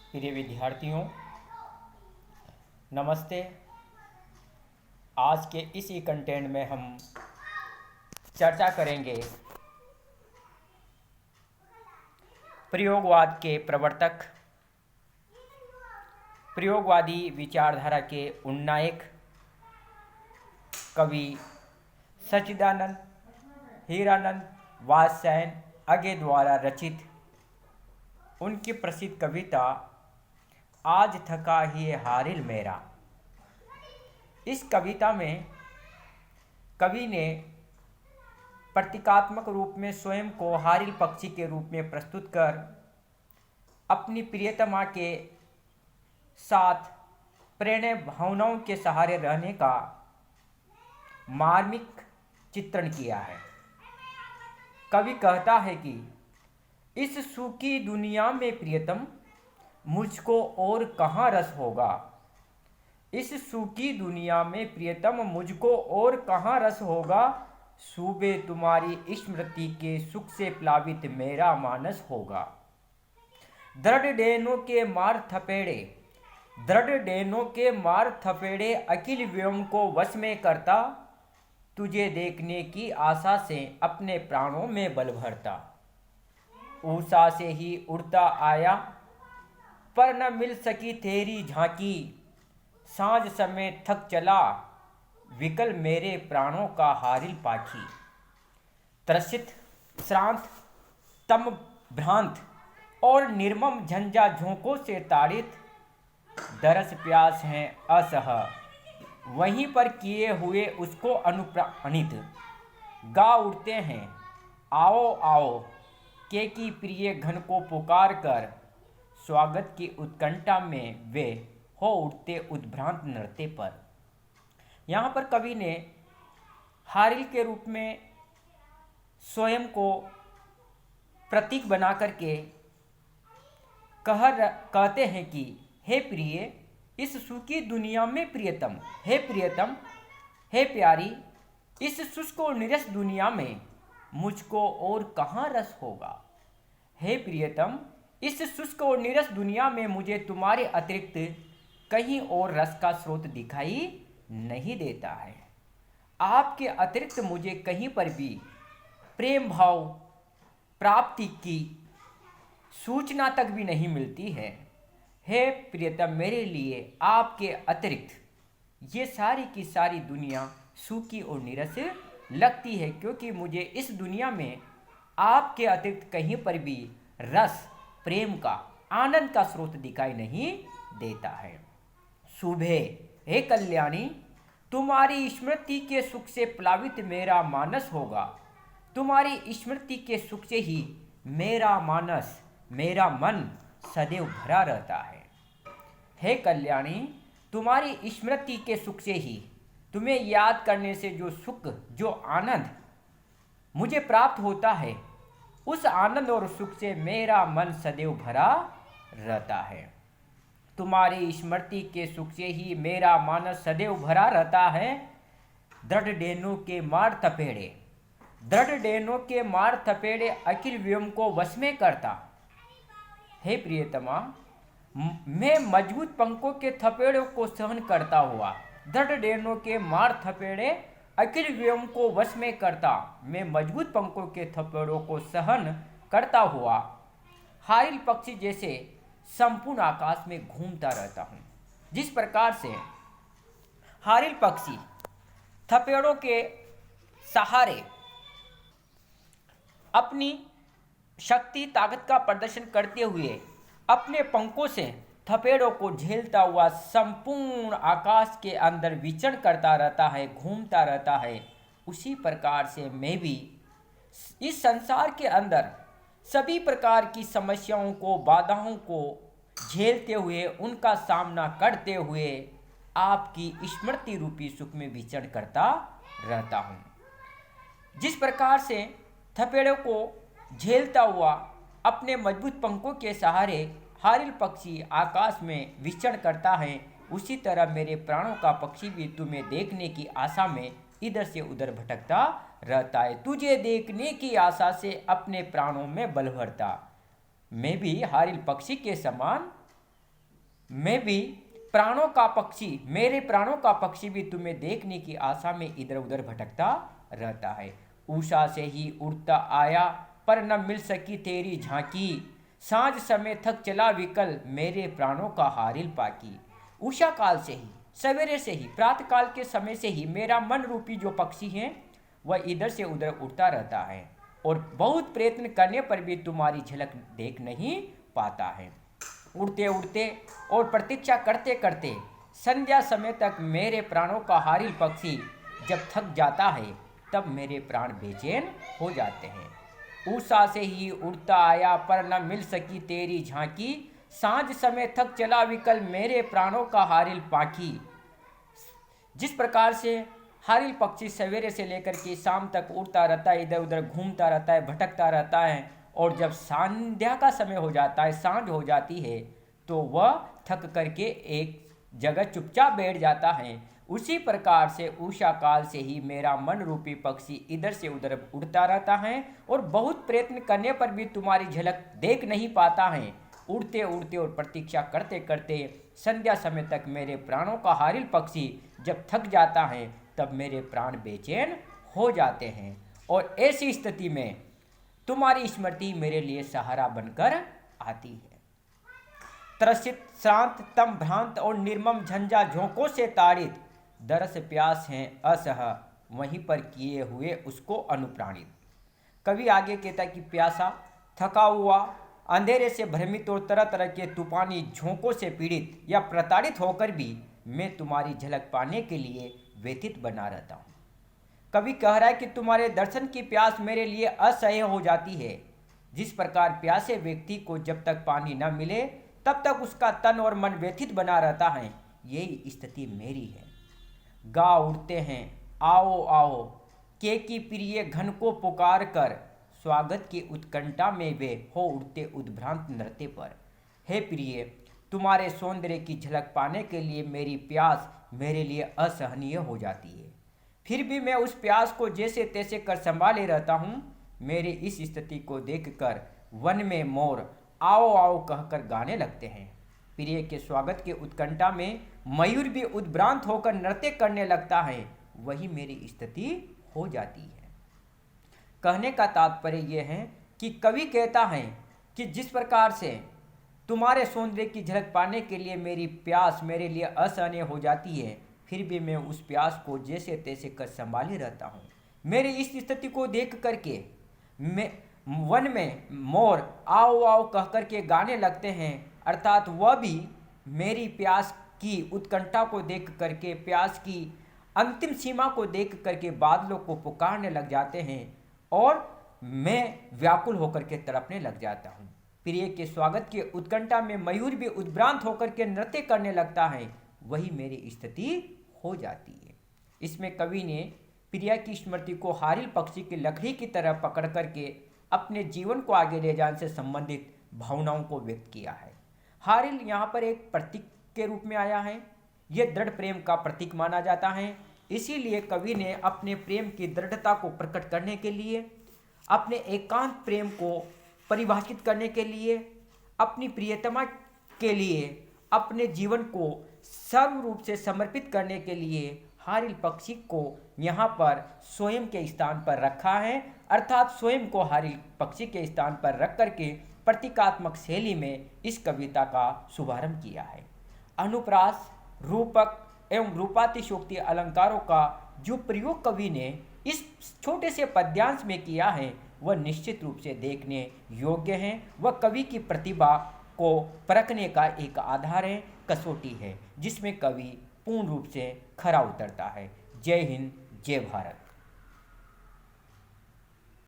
प्रिय विद्यार्थियों, नमस्ते। आज के इसी कंटेंट में हम चर्चा करेंगे प्रयोगवाद के प्रवर्तक, प्रयोगवादी विचारधारा के उन्नायक कवि सच्चिदानंद हीरानंद वात्स्यायन अज्ञे द्वारा रचित उनकी प्रसिद्ध कविता आज थका ही हारिल मेरा। इस कविता में कवि ने प्रतीकात्मक रूप में स्वयं को हारिल पक्षी के रूप में प्रस्तुत कर अपनी प्रियतमा के साथ प्रणय भावनाओं के सहारे रहने का मार्मिक चित्रण किया है। कवि कहता है कि इस सूखी दुनिया में प्रियतम मुझको और कहाँ रस होगा। इस सूखी दुनिया में प्रियतम मुझको और कहाँ रस होगा। सुबह तुम्हारी स्मृति के सुख से प्लावित मेरा मानस होगा। दृढ़ डेनों के मार थपेड़े, दृढ़ डेनों के मार थपेड़े अखिल व्योम को वश में करता। तुझे देखने की आशा से अपने प्राणों में बल भरता। ऊषा से ही उड़ता आया पर न मिल सकी तेरी झांकी। सांझ समय थक चला विकल मेरे प्राणों का हारिल पाखी। त्रसित श्रांत तम भ्रांत और निर्मम झंझा झोंकों से ताड़ित दरस प्यास हैं असह। वहीं पर किए हुए उसको अनुप्राणित गा उठते हैं आओ आओ के की प्रिय घन को पुकार कर। स्वागत की उत्कंठा में वे हो उठते उद्भ्रांत नृत्य पर। यहाँ पर कवि ने हारिल के रूप में स्वयं को प्रतीक बना करके कहते हैं कि हे प्रिय, इस सूखी दुनिया में प्रियतम, हे प्रियतम, हे प्यारी, इस शुष्क और निरस दुनिया में मुझको और कहाँ रस होगा। हे प्रियतम, इस शुष्क और निरस दुनिया में मुझे तुम्हारे अतिरिक्त कहीं और रस का स्रोत दिखाई नहीं देता है। आपके अतिरिक्त मुझे कहीं पर भी प्रेम भाव प्राप्ति की सूचना तक भी नहीं मिलती है। हे प्रियतम, मेरे लिए आपके अतिरिक्त ये सारी की सारी दुनिया सूखी और निरस लगती है, क्योंकि मुझे इस दुनिया में आपके अतिरिक्त कहीं पर भी रस, प्रेम का, आनंद का स्रोत दिखाई नहीं देता है। सुबह हे कल्याणी, तुम्हारी स्मृति के सुख से प्लावित मेरा मानस होगा। तुम्हारी स्मृति के सुख से ही मेरा मानस, मेरा मन सदैव भरा रहता है। हे कल्याणी, तुम्हारी स्मृति के सुख से ही, तुम्हें याद करने से जो सुख, जो आनंद मुझे प्राप्त होता है, उस आनंद और सुख से मेरा मन सदैव भरा रहता है। तुम्हारी स्मृति के सुख से ही मेरा मानस सदैव भरा रहता है। दृढ़ डेनों के मार थपेड़े, दृढ़ डेनों के मार थपेड़े अखिल व्योम को वश में करता। हे प्रियतमा, मैं मजबूत पंखों के थपेड़ों को सहन करता हुआ, दृढ़ डेनों के मार थपेड़े अखिल व्योम को वश में करता, मैं मजबूत पंखों के थपेड़ों को सहन करता हुआ हारिल पक्षी जैसे संपूर्ण आकाश में घूमता रहता हूँ। जिस प्रकार से हारिल पक्षी थपेड़ों के सहारे अपनी शक्ति, ताकत का प्रदर्शन करते हुए अपने पंखों से थपेड़ों को झेलता हुआ संपूर्ण आकाश के अंदर विचरण करता रहता है, घूमता रहता है, उसी प्रकार से मैं भी इस संसार के अंदर सभी प्रकार की समस्याओं को, बाधाओं को झेलते हुए, उनका सामना करते हुए आपकी स्मृति रूपी सुख में विचरण करता रहता हूँ। जिस प्रकार से थपेड़ों को झेलता हुआ अपने मजबूत पंखों के सहारे हारिल पक्षी आकाश में विचरण करता है, उसी तरह मेरे प्राणों का पक्षी भी तुम्हें देखने की आशा में इधर से उधर भटकता रहता है। तुझे देखने की आशा से अपने प्राणों में बल भरता। मैं भी हारिल पक्षी के समान मैं भी प्राणों का पक्षी, मेरे प्राणों का पक्षी भी तुम्हें देखने की आशा में इधर उधर भटकता रहता है। उषा से ही उड़ता आया पर न मिल सकी तेरी झांकी, सांझ समय थक चला विकल मेरे प्राणों का हारिल पाकी। उषा काल से ही, सवेरे से ही, प्रातः काल के समय से ही मेरा मन रूपी जो पक्षी है वह इधर से उधर उड़ता रहता है और बहुत प्रयत्न करने पर भी तुम्हारी झलक देख नहीं पाता है। उड़ते उड़ते और प्रतीक्षा करते करते संध्या समय तक मेरे प्राणों का हारिल पक्षी जब थक जाता है तब मेरे प्राण बेचैन हो जाते हैं। उषा से ही उड़ता आया पर न मिल सकी तेरी झांकी, सांझ समय थक चला विकल मेरे प्राणों का हारिल पाखी। जिस प्रकार से हारिल पक्षी सवेरे से लेकर के शाम तक उड़ता रहता है, इधर उधर घूमता रहता है, भटकता रहता है और जब संध्या का समय हो जाता है, सांझ हो जाती है तो वह थक करके एक जगह चुपचाप बैठ जाता है, उसी प्रकार से उषा काल से ही मेरा मन रूपी पक्षी इधर से उधर उड़ता रहता है और बहुत प्रयत्न करने पर भी तुम्हारी झलक देख नहीं पाता है। उड़ते उड़ते और प्रतीक्षा करते करते संध्या समय तक मेरे प्राणों का हारिल पक्षी जब थक जाता है तब मेरे प्राण बेचैन हो जाते हैं और ऐसी स्थिति में तुम्हारी स्मृति मेरे लिए सहारा बनकर आती है। त्रसित श्रांत तम भ्रांत और निर्मम झंझा झोंकों से ताड़ित, दरस प्यास हैं असह वहीं पर किए हुए उसको अनुप्राणित। कवि आगे कहता कि प्यासा, थका हुआ, अंधेरे से भ्रमित और तरह तरह के तूफानी झोंकों से पीड़ित या प्रताड़ित होकर भी मैं तुम्हारी झलक पाने के लिए व्यथित बना रहता हूँ। कवि कह रहा है कि तुम्हारे दर्शन की प्यास मेरे लिए असह्य हो जाती है। जिस प्रकार प्यासे व्यक्ति को जब तक पानी न मिले तब तक उसका तन और मन व्यथित बना रहता है, यही स्थिति मेरी है। गा उठते हैं आओ आओ, के की प्रिय घन को पुकार कर, स्वागत की उत्कंठा में वे हो उठते उद्भ्रांत नृत्य पर। हे प्रिय, तुम्हारे सौंदर्य की झलक पाने के लिए मेरी प्यास मेरे लिए असहनीय हो जाती है, फिर भी मैं उस प्यास को जैसे तैसे कर संभाले रहता हूँ। मेरी इस स्थिति को देखकर वन में मोर आओ आओ कहकर गाने लगते हैं। प्रिय के स्वागत के उत्कंठा में मयूर भी उद्भ्रांत होकर नृत्य करने लगता है, वही मेरी स्थिति हो जाती है। कहने का तात्पर्य यह है कि कवि कहता है कि जिस प्रकार से तुम्हारे सौंदर्य की झलक पाने के लिए मेरी प्यास मेरे लिए असहनीय हो जाती है, फिर भी मैं उस प्यास को जैसे तैसे कर संभाले रहता हूँ। मेरी इस स्थिति को देख करके मैं वन में मोर आओ आओ कह करके गाने लगते हैं, अर्थात वह भी मेरी प्यास की उत्कंठा को देख करके, प्यास की अंतिम सीमा को देख करके बादलों को पुकारने लग जाते हैं और मैं व्याकुल होकर के तड़पने लग जाता हूँ। प्रिय के स्वागत के उत्कंठा में मयूर भी उद्भ्रांत होकर के नृत्य करने लगता है, वही मेरी स्थिति हो जाती है। इसमें कवि ने प्रिया की स्मृति को हारिल पक्षी की लकड़ी की तरह पकड़ करके अपने जीवन को आगे ले जाने से संबंधित भावनाओं को व्यक्त किया है। हारिल यहाँ पर एक प्रतीक के रूप में आया है, यह दृढ़ प्रेम का प्रतीक माना जाता है। इसीलिए कवि ने अपने प्रेम की दृढ़ता को प्रकट करने के लिए, अपने एकांत प्रेम को परिभाषित करने के लिए, अपनी प्रियतमा के लिए, अपने जीवन को सर्व रूप से समर्पित करने के लिए हारिल पक्षी को यहाँ पर स्वयं के स्थान पर रखा है, अर्थात स्वयं को हारिल पक्षी के स्थान पर रख करके प्रतीकात्मक शैली में इस कविता का शुभारंभ किया है। अनुप्रास, रूपक एवं रूपातिशोक्ति अलंकारों का जो प्रयोग कवि ने इस छोटे से पद्यांश में किया है वह निश्चित रूप से देखने योग्य हैं। वह कवि की प्रतिभा को परखने का एक आधार है, कसौटी है, जिसमें कवि पूर्ण रूप से खरा उतरता है। जय हिंद, जय भारत।